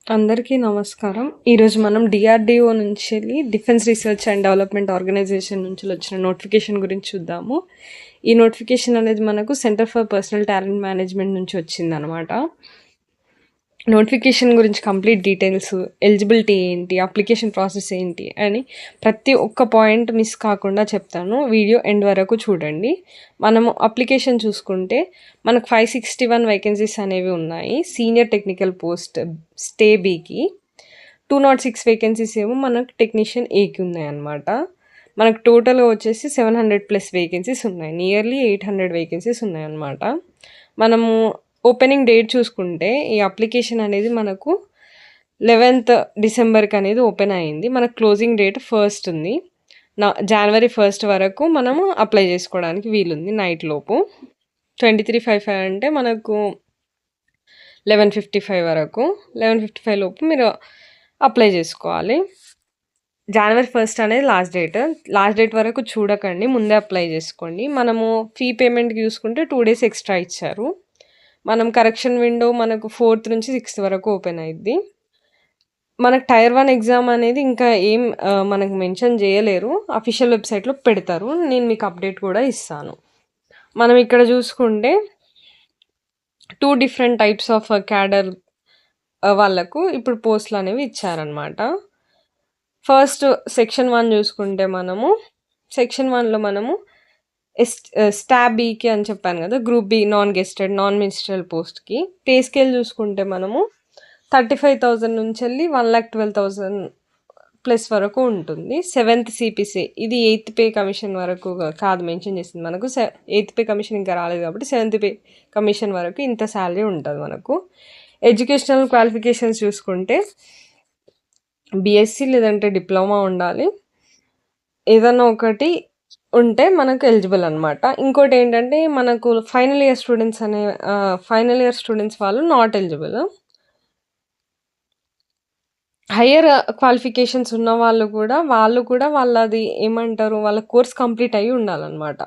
అందరికీ నమస్కారం. ఈరోజు మనం డిఆర్‌డిఓ నుంచెల్లి defence research and development organisation నుంచి వచ్చిన నోటిఫికేషన్ గురించి చూద్దాము. ఈ నోటిఫికేషన్ అనేది మనకు centre for personnel talent management నుంచి వచ్చిందనమాట. నోటిఫికేషన్ గురించి కంప్లీట్ డీటెయిల్స్, ఎలిజిబిలిటీ ఏంటి, అప్లికేషన్ ప్రాసెస్ ఏంటి అని ప్రతి ఒక్క పాయింట్ మిస్ కాకుండా చెప్తాను. వీడియో ఎండ్ వరకు చూడండి. మనము అప్లికేషన్ చూసుకుంటే మనకు 561 వేకెన్సీస్ అనేవి ఉన్నాయి. సీనియర్ టెక్నికల్ పోస్ట్ స్టే బీకి 206 వేకెన్సీస్ ఏమో మనకు టెక్నీషియన్ ఏకి ఉన్నాయన్నమాట. మనకు టోటల్గా వచ్చేసి 700+ వేకెన్సీస్ ఉన్నాయి. నియర్లీ 800 వేకెన్సీస్ ఉన్నాయన్నమాట. మనము ఓపెనింగ్ డేట్ చూసుకుంటే ఈ అప్లికేషన్ అనేది మనకు 11th డిసెంబర్కి అనేది ఓపెన్ అయింది. మనకు క్లోజింగ్ డేట్ 1st ఉంది. జనవరి 1st వరకు మనము అప్లై చేసుకోవడానికి వీలుంది నైట్ లోపు. 2355 అంటే మనకు 11:55 వరకు. 11:55 లోపు మీరు అప్లై చేసుకోవాలి. జనవరి 1st అనేది లాస్ట్ డేట్ వరకు చూడకండి, ముందే అప్లై చేసుకోండి. మనము ఫీ పేమెంట్కి చూసుకుంటే 2 days ఎక్స్ట్రా ఇచ్చారు. మనం కరెక్షన్ విండో మనకు 4th నుంచి 6th వరకు ఓపెన్ అయ్యిద్ది. మనకు టైర్ 1 ఎగ్జామ్ అనేది ఇంకా ఏం మనకు మెన్షన్ చేయలేరు. అఫీషియల్ వెబ్సైట్లో పెడతారు. నేను మీకు అప్డేట్ కూడా ఇస్తాను. మనం ఇక్కడ చూసుకుంటే 2 డిఫరెంట్ టైప్స్ ఆఫ్ క్యాడర్ వాళ్ళకు ఇప్పుడు పోస్టులు అనేవి ఇచ్చారనమాట. ఫస్ట్ సెక్షన్ 1 చూసుకుంటే మనము సెక్షన్ 1లో మనము స్టాబ్ బీకి అని చెప్పాను కదా, group B non gazetted non ministerial పోస్ట్కి పే స్కేల్ చూసుకుంటే మనము 35,000 నుంచి వెళ్ళి 1,12,000+ వరకు ఉంటుంది. 7th CPC ఇది 8th పే కమిషన్ వరకు కాదు మెన్షన్ చేసింది మనకు. 8th పే కమిషన్ ఇంకా రాలేదు కాబట్టి 7th పే కమిషన్ వరకు ఇంత శాలరీ ఉంటుంది మనకు. ఎడ్యుకేషనల్ క్వాలిఫికేషన్స్ చూసుకుంటే బీఎస్సీ లేదంటే డిప్లొమా ఉండాలి. ఏదన్నా ఒకటి ఉంటే మనకు ఎలిజిబుల్ అనమాట. ఇంకోటి ఏంటంటే మనకు ఫైనల్ ఇయర్ స్టూడెంట్స్ వాళ్ళు నాట్ ఎలిజిబుల్. హయ్యర్ క్వాలిఫికేషన్స్ ఉన్న వాళ్ళు కూడా వాళ్ళది ఏమంటారు, వాళ్ళ కోర్స్ కంప్లీట్ అయ్యి ఉండాలన్నమాట.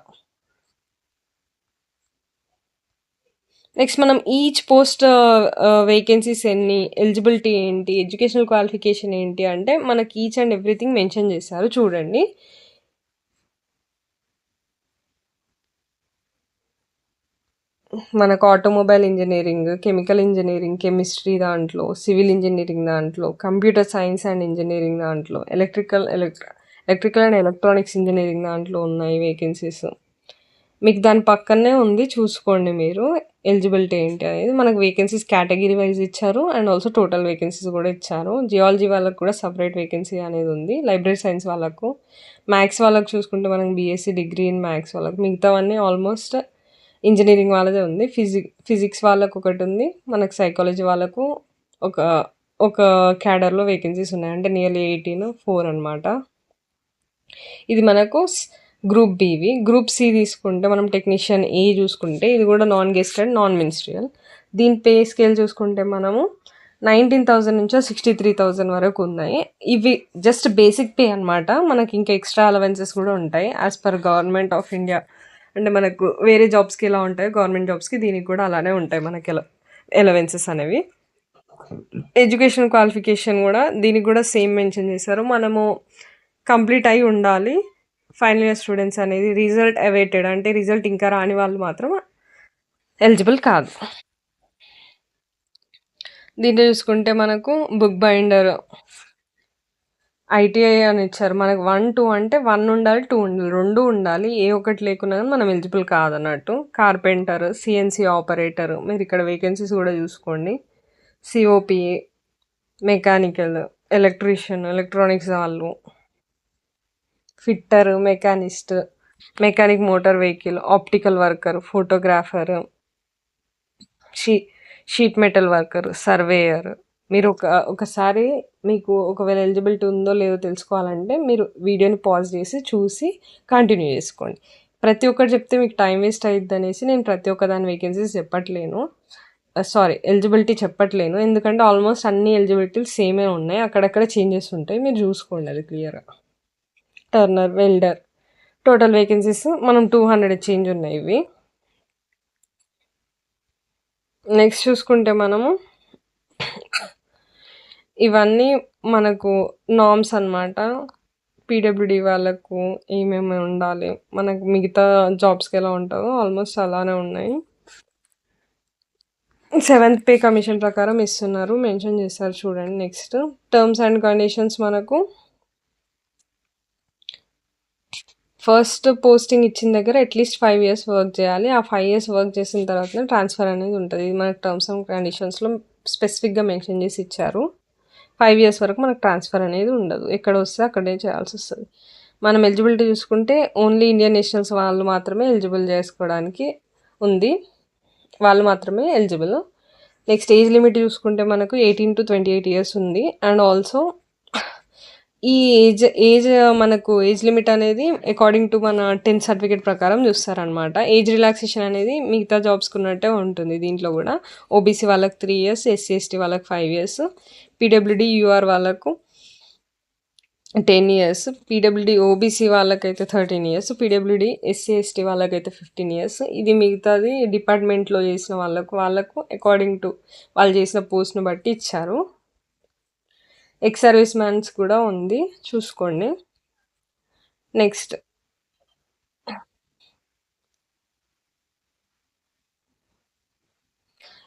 నెక్స్ట్ మనం ఈచ్ పోస్ట్ వేకెన్సీస్ ఎన్ని, ఎలిజిబిలిటీ ఏంటి, ఎడ్యుకేషనల్ క్వాలిఫికేషన్ ఏంటి అంటే మనకి ఈచ్ అండ్ ఎవ్రీథింగ్ మెన్షన్ చేశారు చూడండి. మనకు automobile engineering, chemical engineering, chemistry దాంట్లో, సివిల్ ఇంజనీరింగ్ దాంట్లో, కంప్యూటర్ సైన్స్ అండ్ ఇంజనీరింగ్ దాంట్లో, ఎలక్ట్రికల్ అండ్ ఎలక్ట్రానిక్స్ ఇంజనీరింగ్ దాంట్లో ఉన్నాయి వేకెన్సీస్. మీకు దాని పక్కనే ఉంది, చూసుకోండి మీరు ఎలిజిబిలిటీ ఏంటి అనేది. మనకు వేకెన్సీస్ కేటగిరీ వైజ్ ఇచ్చారు అండ్ ఆల్సో టోటల్ వేకెన్సీస్ కూడా ఇచ్చారు. జియాలజీ వాళ్ళకు కూడా సపరేట్ వేకెన్సీ అనేది ఉంది. లైబ్రరీ సైన్స్ వాళ్ళకు, మ్యాథ్స్ వాళ్ళకు చూసుకుంటే మనకు బీఎస్సీ డిగ్రీ ఇన్ మ్యాథ్స్ వాళ్ళకు, మిగతావన్నీ ఆల్మోస్ట్ ఇంజనీరింగ్ వాళ్ళదే ఉంది. ఫిజిక్స్ వాళ్ళకు ఒకటి ఉంది. మనకు సైకాలజీ వాళ్ళకు ఒక క్యాడర్లో వేకెన్సీస్ ఉన్నాయి. అంటే నియర్లీ 18 అనమాట. ఇది మనకు గ్రూప్ బీవి. గ్రూప్ సి తీసుకుంటే మనం టెక్నీషియన్ ఏ చూసుకుంటే ఇది కూడా నాన్ గెస్టెడ్ నాన్ మినిస్ట్రియల్. దీని పే స్కేల్ చూసుకుంటే మనము 19,000 నుంచో 63,000 వరకు ఉన్నాయి. ఇవి జస్ట్ బేసిక్ పే అనమాట. మనకి ఇంకా ఎక్స్ట్రా అలవెన్సెస్ కూడా ఉంటాయి as per government of India. అంటే మనకు వేరే జాబ్స్కి ఎలా ఉంటాయి గవర్నమెంట్ జాబ్స్కి, దీనికి కూడా అలానే ఉంటాయి మనకి అలవెన్సెస్ అనేవి. ఎడ్యుకేషన్ క్వాలిఫికేషన్ కూడా దీనికి కూడా సేమ్ మెన్షన్ చేశారు. మనము కంప్లీట్ అయి ఉండాలి. ఫైనల్ ఇయర్ స్టూడెంట్స్ అనేది రిజల్ట్ అవైటెడ్, అంటే రిజల్ట్ ఇంకా రాని వాళ్ళు మాత్రం ఎలిజిబుల్ కాదు. దీంట్లో చూసుకుంటే మనకు బుక్ బైండర్, ఐటీఐ అని ఇచ్చారు. మనకు 1, 2 అంటే 1 ఉండాలి, 2 ఉండాలి, 2 ఉండాలి. ఏ ఒకటి లేకున్నా కానీ మనం ఎలిజిబుల్ కాదన్నట్టు. కార్పెంటర్, సిఎన్సి ఆపరేటర్, మీరు ఇక్కడ వేకెన్సీస్ కూడా చూసుకోండి. సిఓపిఏ, మెకానికల్, ఎలక్ట్రీషియన్, ఎలక్ట్రానిక్స్ వాళ్ళు, fitter, mechanic motor vehicle, optical worker, photographer, sheet metal worker, surveyor. మీరు ఒకసారి మీకు ఒకవేళ ఎలిజిబిలిటీ ఉందో లేదో తెలుసుకోవాలంటే మీరు వీడియోని పాజ్ చేసి చూసి కంటిన్యూ చేసుకోండి. ప్రతి ఒక్కటి చెప్తే మీకు టైం వేస్ట్ అయ్యిద్ది అనేసి నేను ప్రతి ఒక్క దాని వేకెన్సీస్ ఎలిజిబిలిటీ చెప్పట్లేను. ఎందుకంటే ఆల్మోస్ట్ అన్ని ఎలిజిబిలిటీలు సేమే ఉన్నాయి, అక్కడక్కడ చేంజెస్ ఉంటాయి. మీరు చూసుకోండి అది క్లియర్గా. టర్నర్, వెల్డర్, టోటల్ వేకెన్సీస్ మనం 200 చేంజ్ ఉన్నాయి ఇవి. నెక్స్ట్ చూసుకుంటే మనము ఇవన్నీ మనకు నార్మ్స్ అనమాట. పీడబ్ల్యూడీ వాళ్ళకు ఏమేమి ఉండాలి, మనకు మిగతా జాబ్స్‌కి ఎలా ఉంటదో ఆల్మోస్ట్ అలానే ఉన్నాయి. 7th పే కమిషన్ ప్రకారం ఇస్తున్నారు. మెన్షన్ చేశారు చూడండి. నెక్స్ట్ టర్మ్స్ అండ్ కండిషన్స్ మనకు ఫస్ట్ పోస్టింగ్ ఇచ్చిన దగ్గర అట్లీస్ట్ 5 ఇయర్స్ వర్క్ చేయాలి. ఆ 5 ఇయర్స్ వర్క్ చేసిన తర్వాతనే ట్రాన్స్ఫర్ అనేది ఉంటది. ఇది మనకు టర్మ్స్ అండ్ కండిషన్స్‌లో స్పెసిఫిక్‌గా మెన్షన్ చేసి ఇచ్చారు. 5 ఇయర్స్ వరకు మనకు ట్రాన్స్ఫర్ అనేది ఉండదు. ఎక్కడ వస్తే అక్కడే చేయాల్సొస్తది. మనం ఎలిజిబిలిటీ చూసుకుంటే ఓన్లీ ఇండియన్ నేషనల్స్ వాళ్ళు మాత్రమే ఎలిజిబుల్ చేసుకోవడానికి ఉంది. వాళ్ళు మాత్రమే ఎలిజిబుల్. నెక్స్ట్ ఏజ్ లిమిట్ చూసుకుంటే మనకు 18-28 ఇయర్స్ ఉంది. అండ్ ఆల్సో ఈ ఏజ్ మనకు ఏజ్ లిమిట్ అనేది అకార్డింగ్ టు మన 10th సర్టిఫికేట్ ప్రకారం చూస్తారనమాట. ఏజ్ రిలాక్సేషన్ అనేది మిగతా జాబ్స్‌కి ఉన్నట్టే ఉంటుంది దీంట్లో కూడా. ఓబీసీ వాళ్ళకి 3 ఇయర్స్, ఎస్సీ, ఎస్టీ వాళ్ళకి 5 ఇయర్స్, పీడబ్ల్యూడీ, యూఆర్ వాళ్ళకు 10 ఇయర్స్, పీడబ్ల్యూడీ ఓబీసీ వాళ్ళకైతే 13 ఇయర్స్, పీడబ్ల్యూడీ ఎస్సీ, ఎస్టీ వాళ్ళకైతే 15 ఇయర్స్. ఇది మిగతాది డిపార్ట్మెంట్‌లో చేసిన వాళ్ళకు అకార్డింగ్ టు వాళ్ళు చేసిన పోస్ట్‌ని బట్టి ఇచ్చారు. ఎక్స్ సర్వీస్ మ్యాన్స్ కూడా ఉంది, చూసుకోండి. నెక్స్ట్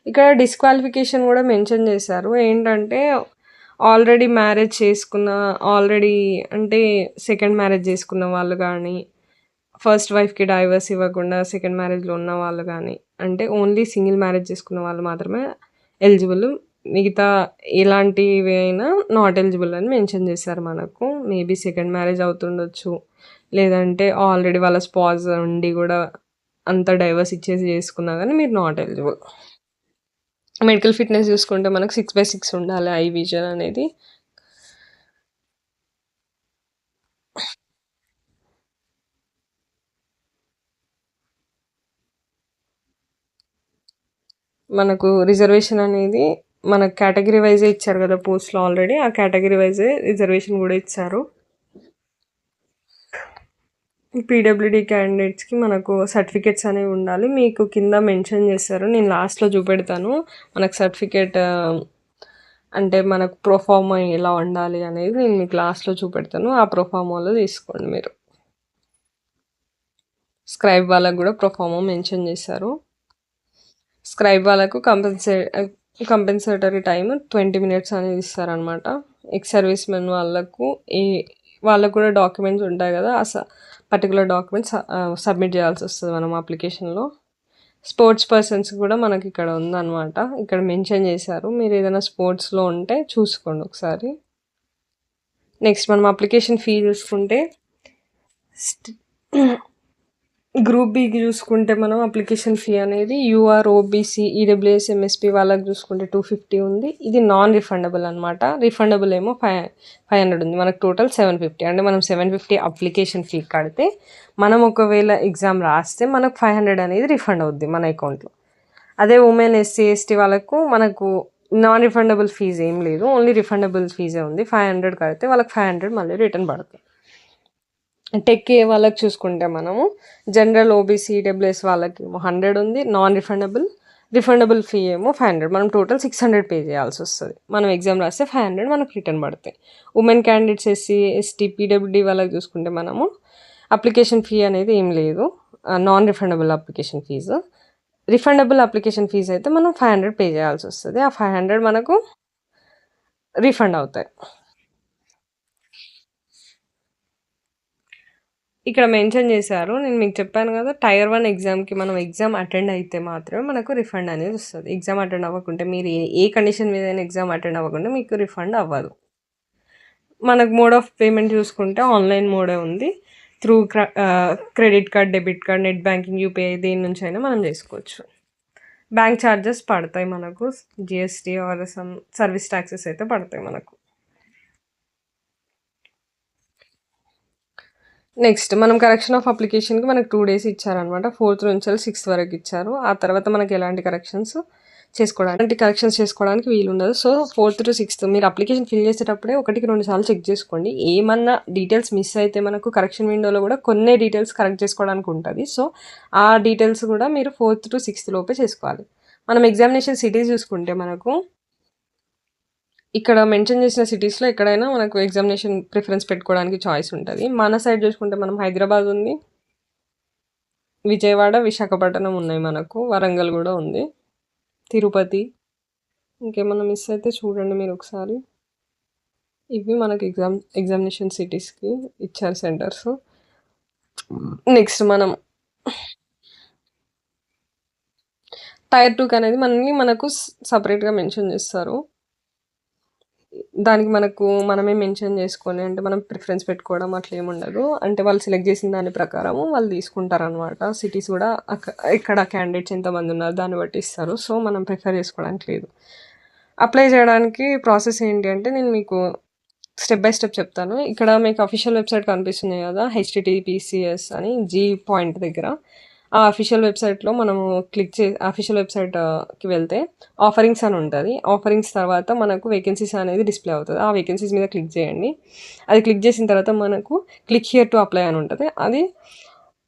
ఇక్కడ డిస్‌క్వాలిఫికేషన్ కూడా మెన్షన్ చేశారు. ఏంటంటే ఆల్రెడీ మ్యారేజ్ చేసుకున్న, ఆల్రెడీ అంటే సెకండ్ మ్యారేజ్ చేసుకున్న వాళ్ళు కానీ, ఫస్ట్ వైఫ్‌కి డైవర్స్ ఇవ్వకుండా సెకండ్ మ్యారేజ్‌లో ఉన్న వాళ్ళు కానీ, అంటే ఓన్లీ సింగిల్ మ్యారేజ్ చేసుకున్న వాళ్ళు మాత్రమే ఎలిజిబుల్. మిగతా ఎలాంటివి అయినా నాట్ ఎలిజిబుల్ అని మెన్షన్ చేశారు మనకు. మేబీ సెకండ్ మ్యారేజ్ అవుతుండొచ్చు, లేదంటే ఆల్రెడీ వాళ్ళ స్పాజ్ ఉండి కూడా అంత డైవర్స్ ఇచ్చేసి చేసుకున్నా కానీ మీరు నాట్ ఎలిజిబుల్. మెడికల్ ఫిట్‌నెస్ చూసుకుంటే మనకు 6/6 ఉండాలి ఐ విజన్ అనేది. మనకు రిజర్వేషన్ అనేది మనకు కేటగిరీ వైజే ఇచ్చారు కదా పోస్ట్‌లో ఆల్రెడీ. ఆ కేటగిరీ వైజే రిజర్వేషన్ కూడా ఇచ్చారు. పీడబ్ల్యూడీ క్యాండిడేట్స్‌కి మనకు సర్టిఫికేట్స్ అనేవి ఉండాలి. మీకు కింద మెన్షన్ చేశారు. నేను లాస్ట్‌లో చూపెడతాను. మనకు సర్టిఫికేట్ అంటే మనకు ప్రొఫార్మా ఎలా ఉండాలి అనేది నేను మీకు లాస్ట్‌లో చూపెడతాను. ఆ ప్రొఫార్మాలో తీసుకోండి మీరు. స్క్రైబ్ వాళ్ళకి కూడా ప్రొఫార్మా మెన్షన్ చేశారు. స్క్రైబ్ వాళ్ళకు కంపెన్సేటరీ టైమ్ 20 మినిట్స్ అనేది ఇస్తారనమాట. ఎక్స్ సర్వీస్ మెన్ వాళ్ళకు వాళ్ళకు కూడా డాక్యుమెంట్స్ ఉంటాయి కదా, ఆ పర్టికులర్ డాక్యుమెంట్స్ సబ్మిట్ చేయాల్సి వస్తుంది మనం అప్లికేషన్లో. స్పోర్ట్స్ పర్సన్స్ కూడా మనకి ఇక్కడ ఉందన్నమాట. ఇక్కడ మెన్షన్ చేశారు. మీరు ఏదైనా స్పోర్ట్స్లో ఉంటే చూసుకోండి ఒకసారి. నెక్స్ట్ మనం అప్లికేషన్ ఫీ చూసుకుంటే గ్రూప్ బికి చూసుకుంటే మనం అప్లికేషన్ ఫీ అనేది యూఆర్, ఓబీసీ, ఈడబ్ల్యూఎస్, ఎంఎస్పీ వాళ్ళకి చూసుకుంటే 250 ఉంది. ఇది నాన్ రిఫండబుల్ అనమాట. రిఫండబుల్ ఏమో 500 ఉంది. మనకు టోటల్ 750. అంటే మనం 750 అప్లికేషన్ ఫీ కడితే మనం ఒకవేళ ఎగ్జామ్ రాస్తే మనకు 500 అనేది రిఫండ్ అవుద్ది మన అకౌంట్లో. అదే ఉమెన్, ఎస్సీ, ఎస్టీ వాళ్ళకు మనకు నాన్ రిఫండబుల్ ఫీజు ఏం లేదు, ఓన్లీ రిఫండబుల్ ఫీజే ఉంది. 500 కడితే వాళ్ళకి 500 మళ్ళీ రిటర్న్ పడుతుంది. టెక్ ఏ వాళ్ళకి చూసుకుంటే మనము జనరల్, ఓబీసీ, ఈడబ్ల్యూఎస్ వాళ్ళకి 100 ఉంది నాన్ రిఫండబుల్. రిఫండబుల్ ఫీ ఏమో 500. మనం టోటల్ 600 పే చేయాల్సి వస్తుంది. మనం ఎగ్జామ్ రాస్తే 500 మనకు రిటర్న్ పడతాయి. ఉమెన్ క్యాండిడేట్స్, ఎస్సీ, ఎస్టీ, పీడబ్ల్యూడీ వాళ్ళకి చూసుకుంటే మనము అప్లికేషన్ ఫీ అనేది ఏం లేదు, non refundable application fee. Refundable application fee అయితే మనం 500 పే చేయాల్సి వస్తుంది. ఆ 500 మనకు రిఫండ్ అవుతాయి. ఇక్కడ మెన్షన్ చేశారు. నేను మీకు చెప్పాను కదా, టైర్ 1 ఎగ్జామ్‌కి మనం ఎగ్జామ్ అటెండ్ అయితే మాత్రమే మనకు రిఫండ్ అనేది వస్తుంది. ఎగ్జామ్ అటెండ్ అవ్వకుంటే మీరు ఏ కండిషన్ మీదైనా ఎగ్జామ్ అటెండ్ అవ్వకుంటే మీకు రిఫండ్ అవ్వదు. మనకు మోడ్ ఆఫ్ పేమెంట్ చూసుకుంటే ఆన్లైన్ మోడే ఉంది. Through credit card, debit card, net banking, UPI దేని నుంచి అయినా మనం చేసుకోవచ్చు. బ్యాంక్ ఛార్జెస్ పడతాయి మనకు, GST or some service taxes అయితే పడతాయి మనకు. నెక్స్ట్ మనం కరెక్షన్ ఆఫ్ అప్లికేషన్కి మనకు 2 days ఇచ్చారనమాట. 4th నుంచి 6th వరకు ఇచ్చారు. ఆ తర్వాత మనకి ఎలాంటి కరెక్షన్స్ చేసుకోవడానికి వీలు ఉండదు. సో 4th to 6th మీరు అప్లికేషన్ ఫిల్ చేసేటప్పుడే 1-2 సార్లు చెక్ చేసుకోండి. ఏమన్నా డీటెయిల్స్ మిస్ అయితే మనకు కరెక్షన్ విండోలో కూడా కొన్ని డీటెయిల్స్ కరెక్ట్ చేసుకోవడానికి ఉంటుంది. సో ఆ డీటెయిల్స్ కూడా మీరు 4th to 6th లోపే చేసుకోవాలి. మనం ఎగ్జామినేషన్ సిటీస్ చూసుకుంటే మనకు ఇక్కడ మెన్షన్ చేసిన సిటీస్‌లో ఎక్కడైనా మనకు ఎగ్జామినేషన్ ప్రిఫరెన్స్ పెట్టుకోవడానికి చాయిస్ ఉంటది. మన సైడ్ చూసుకుంటే మనం హైదరాబాద్ ఉంది. విజయవాడ, విశాఖపట్నం ఉన్నాయి మనకు. వరంగల్ గూడా ఉంది. తిరుపతి. ఇంకేమన్నా మిస్ అయితే చూడండి మీరొకసారి. ఇవి మనకి ఎగ్జామినేషన్ సిటీస్‌కి ఇచ్చారు సెంటర్స్. నెక్స్ట్ మనం టైర్ 2 అనేది మనకు సెపరేట్‌గా మెన్షన్ చేస్తారు. దానికి మనమే మెన్షన్ చేసుకొని అంటే మనం ప్రిఫరెన్స్ పెట్టుకోవడం అట్లా ఏముండదు. అంటే వాళ్ళు సెలెక్ట్ చేసిన దాని ప్రకారము వాళ్ళు తీసుకుంటారనమాట. సిటీస్ కూడా ఇక్కడ క్యాండిడేట్స్ ఎంతమంది ఉన్నారు దాన్ని బట్టి ఇస్తారు. సో మనం ప్రిఫర్ చేసుకోవడానికి లేదు. అప్లై చేయడానికి ప్రాసెస్ ఏంటి అంటే నేను మీకు స్టెప్ బై స్టెప్ చెప్తాను. ఇక్కడ మీకు అఫీషియల్ వెబ్సైట్ కనిపిస్తుంది కదా, https అని జీ పాయింట్ దగ్గర. ఆ అఫీషియల్ వెబ్సైట్లో మనము అఫీషియల్ వెబ్సైట్కి వెళ్తే ఆఫరింగ్స్ అని ఉంటుంది. ఆఫరింగ్స్ తర్వాత మనకు వేకెన్సీస్ అనేది డిస్ప్లే అవుతుంది. ఆ వేకెన్సీస్ మీద క్లిక్ చేయండి. అది క్లిక్ చేసిన తర్వాత మనకు క్లిక్ హియర్ టు అప్లై అని ఉంటుంది.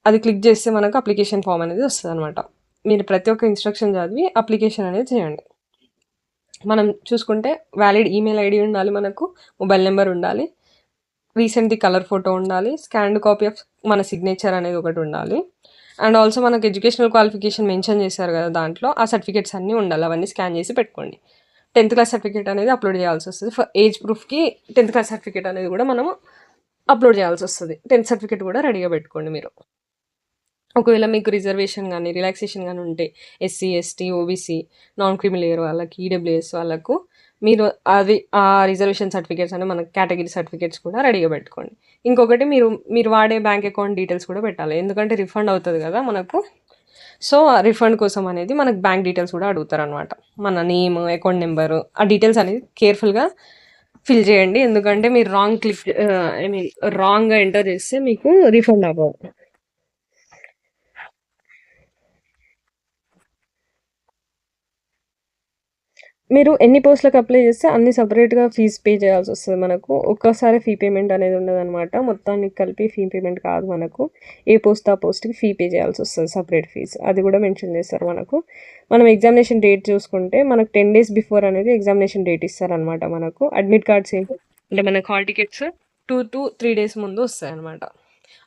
అది క్లిక్ చేస్తే మనకు అప్లికేషన్ ఫామ్ అనేది వస్తుంది అనమాట. మీరు ప్రతి ఒక్క ఇన్స్ట్రక్షన్ చదివి అప్లికేషన్ అనేది చేయండి. మనం చూసుకుంటే వ్యాలిడ్ ఈమెయిల్ ఐడి ఉండాలి, మనకు మొబైల్ నెంబర్ ఉండాలి, రీసెంట్ది కలర్ ఫోటో ఉండాలి, స్కాన్డ్ కాపీ ఆఫ్ మన సిగ్నేచర్ అనేది ఒకటి ఉండాలి. అండ్ ఆల్సో మనకు ఎడ్యుకేషనల్ క్వాలిఫికేషన్ మెన్షన్ చేశారు కదా దాంట్లో, ఆ సర్టిఫికేట్స్ అన్నీ ఉండాలి. అవన్నీ స్కాన్ చేసి పెట్టుకోండి. 10th క్లాస్ సర్టిఫికేట్ అనేది అప్లోడ్ చేయాల్సి వస్తుంది. ఫర్ ఏజ్ ప్రూఫ్కి 10th క్లాస్ సర్టిఫికేట్ అనేది కూడా మనము అప్లోడ్ చేయాల్సి వస్తుంది. 10th సర్టిఫికేట్ కూడా రెడీగా పెట్టుకోండి మీరు. ఒకవేళ మీకు రిజర్వేషన్ కానీ రిలాక్సేషన్ కానీ ఉంటే SC, ST, OBC, non criminal layer వాళ్ళకి, ఈడబ్ల్యూఎస్ వాళ్ళకు మీరు ఆ రిజర్వేషన్ సర్టిఫికేట్స్ అని మన కేటగిరీ సర్టిఫికేట్స్ కూడా రెడీగా పెట్టుకోండి. ఇంకొకటి మీరు వాడే బ్యాంక్ అకౌంట్ డీటెయిల్స్ కూడా పెట్టాలి. ఎందుకంటే రిఫండ్ అవుతుంది కదా మనకు. సో ఆ రిఫండ్ కోసం అనేది మనకు బ్యాంక్ డీటెయిల్స్ కూడా అడుగుతారు అనమాట. మన నేమ్, అకౌంట్ నెంబరు, ఆ డీటెయిల్స్ అనేది కేర్ఫుల్గా ఫిల్ చేయండి. ఎందుకంటే మీరు రాంగ్గా ఎంటర్ చేస్తే మీకు రిఫండ్ అవ్వదు. మీరు ఎన్ని పోస్టులకు అప్లై చేస్తే అన్ని సపరేట్గా ఫీజు పే చేయాల్సి వస్తుంది మనకు. ఒక్కసారి ఫీ పేమెంట్ అనేది ఉండదన్నమాట. మొత్తానికి కలిపి ఫీ పేమెంట్ కాదు మనకు. ఏ పోస్ట్ ఆ పోస్ట్కి ఫీ పే చేయాల్సి వస్తుంది, సపరేట్ ఫీజు. అది కూడా మెన్షన్ చేస్తారు మనకు. మనం ఎగ్జామినేషన్ డేట్ చూసుకుంటే మనకు 10 days బిఫోర్ అనేది ఎగ్జామినేషన్ డేట్ ఇస్తారనమాట మనకు. అడ్మిట్ కార్డ్స్ ఏంటి అంటే మనకు హాల్ టికెట్స్ 2 to 3 days ముందు వస్తాయి అనమాట.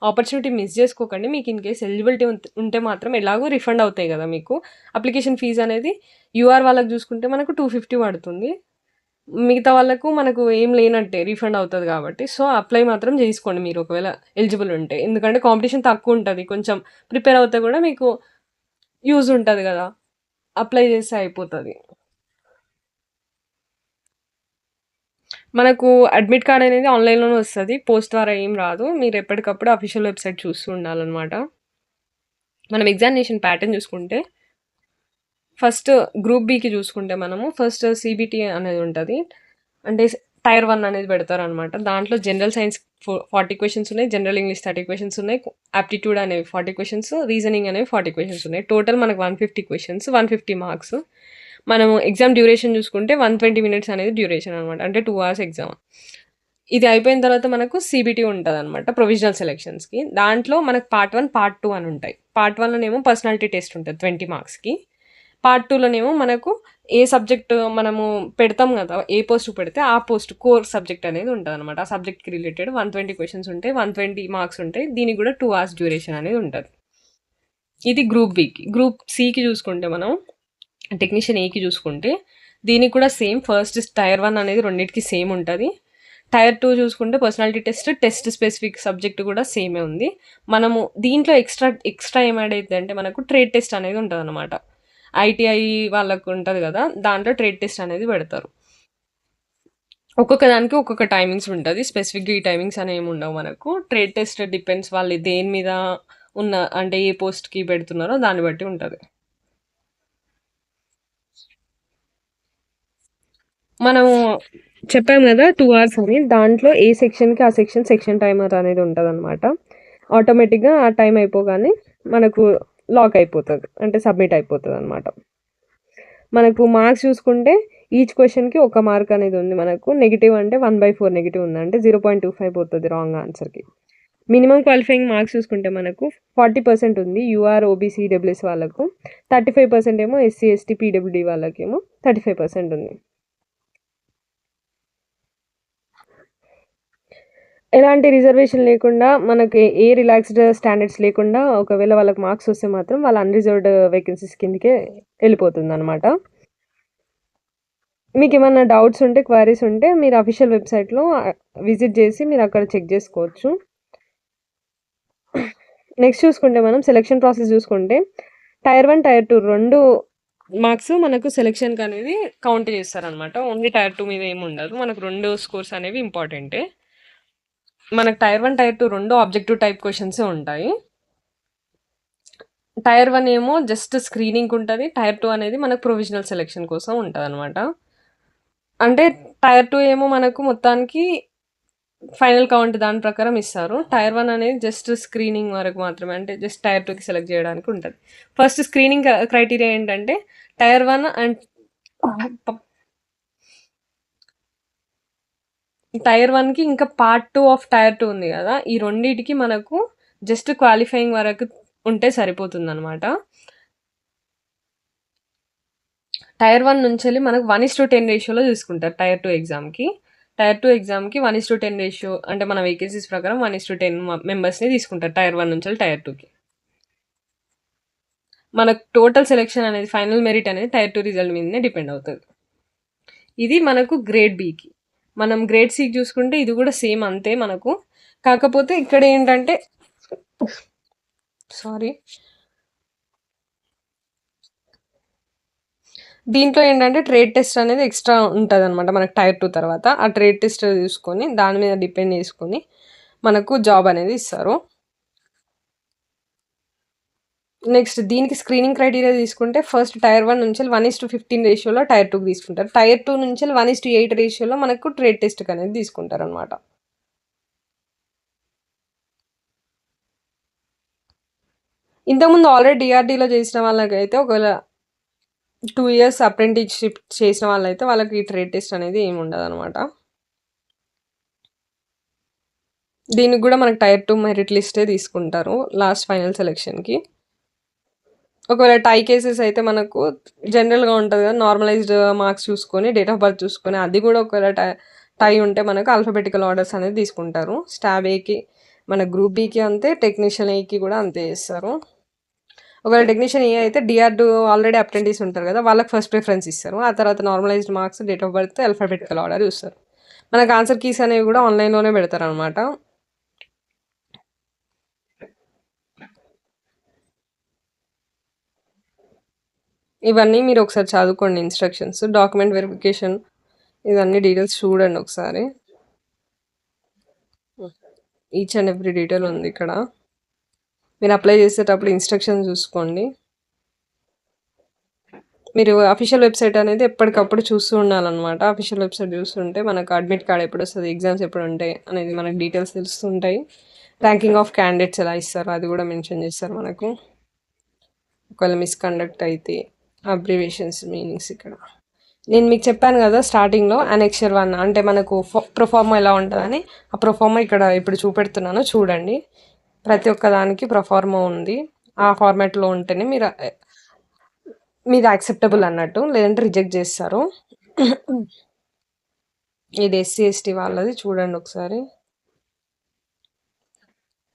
ఆపర్చునిటీ మిస్ చేసుకోకండి. మీకు ఇన్ కేస్ ఎలిజిబిలిటీ ఉంటే మాత్రం ఎలాగో రిఫండ్ అవుతాయి కదా మీకు. అప్లికేషన్ ఫీజు అనేది యూఆర్ వాళ్ళకి చూసుకుంటే మనకు 250 పడుతుంది. మిగతా వాళ్ళకు మనకు ఏం లేనట్టే రీఫండ్ అవుతుంది కాబట్టి. సో అప్లై మాత్రం చేసుకోండి మీరు ఒకవేళ ఎలిజిబుల్ ఉంటే. ఎందుకంటే కాంపిటీషన్ తక్కువ ఉంటుంది. కొంచెం ప్రిపేర్ అవుతే కూడా మీకు యూజ్ ఉంటుంది కదా, అప్లై చేస్తే అయిపోతుంది. మనకు అడ్మిట్ కార్డ్ అనేది ఆన్లైన్లోనే వస్తుంది, పోస్ట్ ద్వారా ఏం రాదు. మీరు ఎప్పటికప్పుడు అఫీషియల్ వెబ్సైట్ చూస్తూ ఉండాలన్నమాట. మనం ఎగ్జామినేషన్ ప్యాటర్న్ చూసుకుంటే ఫస్ట్ గ్రూప్ బికి చూసుకుంటే మనము ఫస్ట్ సిబిటి అనేది ఉంటుంది. అంటే టైర్ 1 అనేది పెడతారనమాట. దాంట్లో జనరల్ సైన్స్ 40 క్వశ్చన్స్ ఉన్నాయి, జనరల్ ఇంగ్లీష్ 30 క్వశ్చన్స్ ఉన్నాయి, ఆప్టిట్యూడ్ అనేవి 40 క్వశ్చన్స్, రీజనింగ్ అనేవి 40 క్వశ్చన్స్ ఉన్నాయి. టోటల్ మనకు 150 క్వశ్చన్స్, 150 మార్క్స్. మనము ఎగ్జామ్ డ్యూరేషన్ చూసుకుంటే 120 minutes అనేది డ్యూరేషన్ అనమాట. అంటే 2 hours ఎగ్జామ్. ఇది అయిపోయిన తర్వాత మనకు సిబిటి ఉంటుంది అనమాట, ప్రొవిజనల్ సెలెక్షన్స్కి. దాంట్లో మనకు పార్ట్ 1, పార్ట్ 2 అని ఉంటాయి. పార్ట్ 1లోనేమో పర్సనాలిటీ టెస్ట్ ఉంటుంది 20 marksకి. పార్ట్ 2లోనేమో మనకు ఏ సబ్జెక్ట్ మనము పెడతాం కదా, ఏ పోస్ట్ పెడితే ఆ పోస్ట్ కోర్ సబ్జెక్ట్ అనేది ఉంటుంది అనమాట. ఆ సబ్జెక్ట్కి రిలేటెడ్ 120 క్వశ్చన్స్ ఉంటాయి, 120 మార్క్స్ ఉంటాయి. దీనికి కూడా 2 hours డ్యూరేషన్ అనేది ఉంటుంది. ఇది గ్రూప్ బికి. గ్రూప్ సికి చూసుకుంటే మనం టెక్నీషియన్ ఏకి చూసుకుంటే దీనికి కూడా సేమ్. ఫస్ట్ టైర్ 1 అనేది రెండింటికి సేమ్ ఉంటుంది. టైర్ 2 చూసుకుంటే పర్సనాలిటీ టెస్ట్ స్పెసిఫిక్ సబ్జెక్ట్ కూడా సేమే ఉంది. మనము దీంట్లో ఎక్స్ట్రా ఏం యాడ్ అవుతుంది అంటే మనకు ట్రేడ్ టెస్ట్ అనేది ఉంటుంది అనమాట. ఐటీఐ వాళ్ళకు ఉంటుంది కదా, దాంట్లో ట్రేడ్ టెస్ట్ అనేది పెడతారు. ఒక్కొక్క దానికి ఒక్కొక్క టైమింగ్స్ ఉంటుంది. స్పెసిఫిక్గా ఈ టైమింగ్స్ అనేవి ఏమి ఉండవు మనకు. ట్రేడ్ టెస్ట్ డిపెండ్స్ వాళ్ళు దేని మీద ఉన్న అంటే ఏ పోస్ట్కి పెడుతున్నారో దాన్ని బట్టి ఉంటుంది. మనము చెప్పాము కదా 2 hours అని. దాంట్లో ఏ సెక్షన్కి ఆ సెక్షన్ టైమర్ అనేది ఉంటుంది అనమాట. ఆటోమేటిక్గా ఆ టైం అయిపోగానే మనకు లాక్ అయిపోతుంది, అంటే సబ్మిట్ అయిపోతుంది అనమాట. మనకు మార్క్స్ చూసుకుంటే ఈచ్ క్వశ్చన్కి 1 mark అనేది ఉంది మనకు. నెగిటివ్ అంటే 1/4 నెగిటివ్ ఉంది, అంటే 0.25 పోతుంది రాంగ్ ఆన్సర్కి. మినిమం క్వాలిఫైయింగ్ మార్క్స్ చూసుకుంటే మనకు 40% ఉంది యూఆర్, ఓబీసీ, ఈడబ్ల్యూఎస్ వాళ్ళకు. 35% ఏమో ఎస్సీ, ఎస్టీ, పీడబ్ల్యూడీ వాళ్ళకేమో 35% ఉంది. ఎలాంటి రిజర్వేషన్ లేకుండా మనకి ఏ రిలాక్స్డ్ స్టాండర్డ్స్ లేకుండా ఒకవేళ వాళ్ళకి మార్క్స్ వస్తే మాత్రం వాళ్ళ అన్‌రిజర్వ్డ్ వేకెన్సీస్ కిందకే ఎళ్ళిపోతుందనమాట. మీకేమన్నా డౌట్స్ ఉంటే, క్వైరీస్ ఉంటే మీరు అఫీషియల్ వెబ్‌సైట్‌లో విజిట్ చేసి మీరక్కడ చెక్ జేసుకోవచ్చు. నెక్స్ట్ చూసుకుంటే మనం సెలక్షన్ ప్రాసెస్ చూసుకుంటే టైర్ 1, టైర్ 2 2 మార్క్స్ మనకు సెలక్షన్‌కనేది కౌంట్ చేస్తారనమాట. ఓన్లీ టైర్ 2 మీద ఏముండదు. మనకు 2 స్కోర్స్ అనేవి ఇంపార్టెంటే. మనకు టైర్ 1, టైర్ 2 2 ఆబ్జెక్టివ్ టైప్ క్వెషన్సే ఉంటాయి. టైర్ 1 ఏమో జస్ట్ స్క్రీనింగ్‌కి ఉంటది. టైర్ 2 అనేది మనకు ప్రొవిజనల్ సెలక్షన్ కోసం ఉంటదనమాట. అంటే టైర్ 2 ఏమో మనకు మొత్తానికి ఫైనల్ కౌంట్ దాని ప్రకారం ఇస్తారు. టైర్ 1 అనేది జస్ట్ స్క్రీనింగ్ వరకు మాత్రమే. అంటే జస్ట్ టైర్ 2కి సెలెక్ట్ చేయడానికి ఉంటది. ఫస్ట్ స్క్రీనింగ్ క్రైటీరియా ఏంటంటే టైర్ 1 అండ్ టైర్ 1కి ఇంకా పార్ట్ 2 ఆఫ్ టైర్ 2 ఉంది కదా! ఈ రెండిటికి మనకు జస్ట్ క్వాలిఫైయింగ్ వరకు ఉంటే సరిపోతుందనమాట. టైర్ 1 నుంచెల్లి మనకు 1:10 రేషియోలో తీసుకుంటారు టైర్ 2 ఎగ్జామ్‌కి. టైర్ 2 ఎగ్జామ్‌కి 1:10 రేషియో అంటే మన వేకెన్సీస్ ప్రకారం 1:10 మెంబర్స్‌ని తీసుకుంటారు టైర్ 1 నుంచెల్లి టైర్ 2కి. మనకు టోటల్ సెలక్షన్ అనేది ఫైనల్ మెరిట్ అనేది టైర్ 2 రిజల్ట్ మీదనే డిపెండ్ అవుతది. ఇది మనకు గ్రేడ్ బికి. మనం గ్రేడ్ సికి చూసుకుంటే ఇది కూడా సేమ్ అంతే మనకు. కాకపోతే ఇక్కడ ఏంటంటే సారీ. దీంట్లో ఏంటంటే ట్రేడ్ టెస్ట్ అనేది ఎక్స్ట్రా ఉంటదనమాట మనకు టైర్ 2 తర్వాత. ఆ ట్రేడ్ టెస్ట్ చూసుకొని దాని మీద డిపెండ్ చేసుకొని మనకు జాబ్ అనేది ఇస్తారు. నెక్స్ట్ దీనికి స్క్రీనింగ్ క్రైటీరియా తీసుకుంటే ఫస్ట్ టైర్ 1 నుంచి 1:15 రేషియోలో టైర్ 2కి తీసుకుంటారు. టైర్ 2 నుంచి 1:8 రేషియోలో మనకు ట్రేడ్ టెస్ట్‌కి అనేది తీసుకుంటారనమాట. ఇంతకుముందు ఆల్రెడీ డీఆర్‌డీలో చేసిన వాళ్ళకైతే ఒకవేళ 2 ఇయర్స్ అప్రెంటిస్‌షిప్ చేసిన వాళ్ళైతే వాళ్ళకి ఈ ట్రేడ్ టెస్ట్ అనేది ఏమి ఉండదనమాట. దీనికి కూడా మనకు టైర్ 2 మెరిట్ లిస్టే తీసుకుంటారు లాస్ట్ ఫైనల్ సెలక్షన్‌కి. ఒకవేళ టై కేసెస్ అయితే మనకు జనరల్‌గా ఉంటది కదా! నార్మలైజ్డ్ మార్క్స్ చూసుకొని, డేట్ ఆఫ్ బర్త్ చూసుకొని అది కూడా ఒకవేళ టై ఉంటే మనకు ఆల్ఫాబెటికల్ ఆర్డర్స్ అనేది తీసుకుంటారు. స్టాబ్ ఏకి, మన గ్రూప్ బికి అంతే, టెక్నీషియన్ ఏకి కూడా అంతే చేస్తారు. ఒకవేళ టెక్నీషియన్ ఏ అయితే డీఆర్‌డీ ఆల్రెడీ అప్రెంటిస్ ఉంటారు కదా! వాళ్ళకి ఫస్ట్ ప్రిఫరెన్స్ ఇస్తారు. ఆ తర్వాత normalised marks, date of birth, alphabetical order చూస్తారు. మనకు ఆన్సర్ కీస్ అనేవి కూడా ఆన్‌లైన్‌లోనే పెడతారనమాట. ఇవన్నీ మీరు ఒకసారి చదువుకోండి ఇన్‌స్ట్రక్షన్స్. డాక్యుమెంట్ వెరిఫికేషన్ ఇవన్నీ డీటెయిల్స్ చూడండి ఒకసారి. ఈచ్ అండ్ ఎవ్రీ డీటెయిల్ ఉంది ఇక్కడ. మీరు అప్లై చేసేటప్పుడు ఇన్‌స్ట్రక్షన్స్ చూసుకోండి. మీరు అఫీషియల్ వెబ్‌సైట్ అనేది ఎప్పటికప్పుడు చూస్తూ ఉండాలనమాట. అఫీషియల్ వెబ్‌సైట్ చూస్తుంటే మనకు అడ్మిట్ కార్డ్ ఎప్పుడొస్తది, ఎగ్జామ్స్ ఎప్పుడుంటాయి అనేది మనకు డీటెయిల్స్ తెలుస్తుంటాయి. ర్యాంకింగ్ ఆఫ్ క్యాండిడేట్స్ ఎలా ఇస్తారో అది కూడా మెన్షన్ చేస్తారు మనకు. ఒకవేళ మిస్‌కండక్ట్ అయితే అబ్రివియేషన్స్ మీనింగ్స్ ఇక్కడ. నేను మీకు చెప్పాను కదా స్టార్టింగ్‌లో అనెక్చర్ 1 అంటే మనకు ప్రొఫార్మా ఎలా ఉంటదని. ఆ ప్రొఫార్మా ఇక్కడ ఇప్పుడు చూపెడుతున్నాను చూడండి. ప్రతి ఒక్క దానికి ప్రొఫార్మా ఉంది. ఆ ఫార్మాట్‌లో ఉంటేనే మీది యాక్సెప్టబుల్ అన్నట్టు. లేదంటే రిజెక్ట్ చేస్తారు. ఇది ఎస్సీ, ఎస్టీ వాళ్ళది చూడండి ఒకసారి.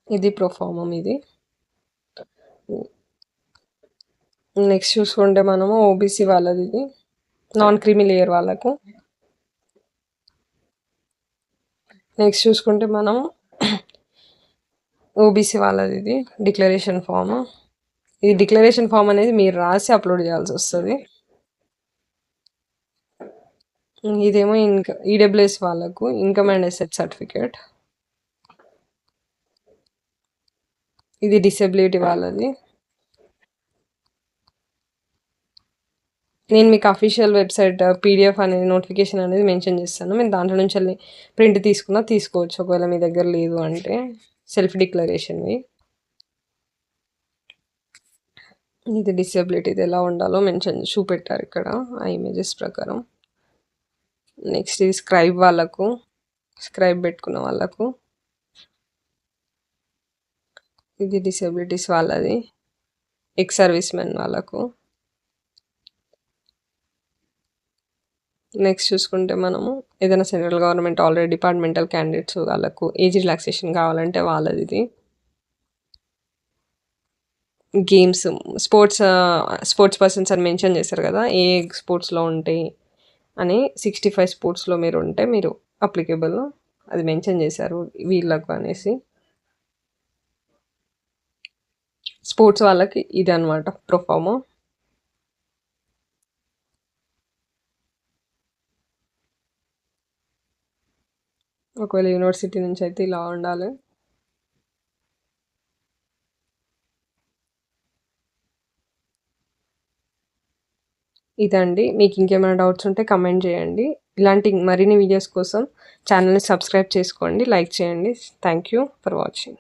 ఇది ప్రొఫార్మా మీది. నెక్స్ట్ చూసుకుంటే మనము ఓబీసీ వాళ్ళది ఇది. నాన్ క్రీమీ లేయర్ వాళ్ళకు. నెక్స్ట్ చూసుకుంటే మనం ఓబీసీ వాళ్ళది ఇది డిక్లరేషన్ ఫామ్. ఈ డిక్లరేషన్ ఫామ్ అనేది మీరు రాసి అప్లోడ్ చేయాల్సి వస్తుంది. ఇదేమో ఈడబ్ల్యూఎస్ వాళ్ళకు ఇన్కమ్ అండ్ అసెట్ సర్టిఫికేట్. ఇది డిసేబిలిటీ వాళ్ళది. నేను మీకు అఫీషియల్ వెబ్సైట్ పీడిఎఫ్ అనేది నోటిఫికేషన్ అనేది మెన్షన్ చేస్తాను. మీరు దాంట్లో నుంచి వెళ్ళి ప్రింట్ తీసుకున్నా తీసుకోవచ్చు ఒకవేళ మీ దగ్గర లేదు అంటే. సెల్ఫ్ డిక్లరేషన్వి. ఇది డిసేబిలిటీది ఎలా ఉండాలో మెన్షన్ చూపెట్టారు ఇక్కడ ఆ ఇమేజెస్ ప్రకారం. నెక్స్ట్ ఇది స్క్రైబ్ వాళ్ళకు, స్క్రైబ్ పెట్టుకున్న వాళ్ళకు. ఇది డిసేబిలిటీస్ వాళ్ళది, ఎక్స్ సర్వీస్ మెన్ వాళ్ళకు. నెక్స్ట్ చూసుకుంటే మనము ఏదైనా central government already departmental candidates వాళ్ళకు ఏజ్ రిలాక్సేషన్ కావాలంటే వాళ్ళది ఇది. గేమ్స్ స్పోర్ట్స్ పర్సన్స్ అని మెన్షన్ చేశారు కదా, ఏ స్పోర్ట్స్లో ఉంటాయి అని. 65 స్పోర్ట్స్లో మీరు ఉంటే మీరు అప్లికేబుల్, అది మెన్షన్ చేశారు వీళ్ళకు అనేసి. స్పోర్ట్స్ వాళ్ళకి ఇది అనమాట ప్రొఫామో. ఒకవేళ యూనివర్సిటీ నుంచి అయితే ఇలా ఉండాలి. ఇదండి. మీకు ఇంకేమైనా డౌట్స్ ఉంటే కమెంట్ చేయండి. ఇలాంటి మరిన్ని వీడియోస్ కోసం ఛానల్ని సబ్స్క్రైబ్ చేసుకోండి, లైక్ చేయండి. Thank you for watching.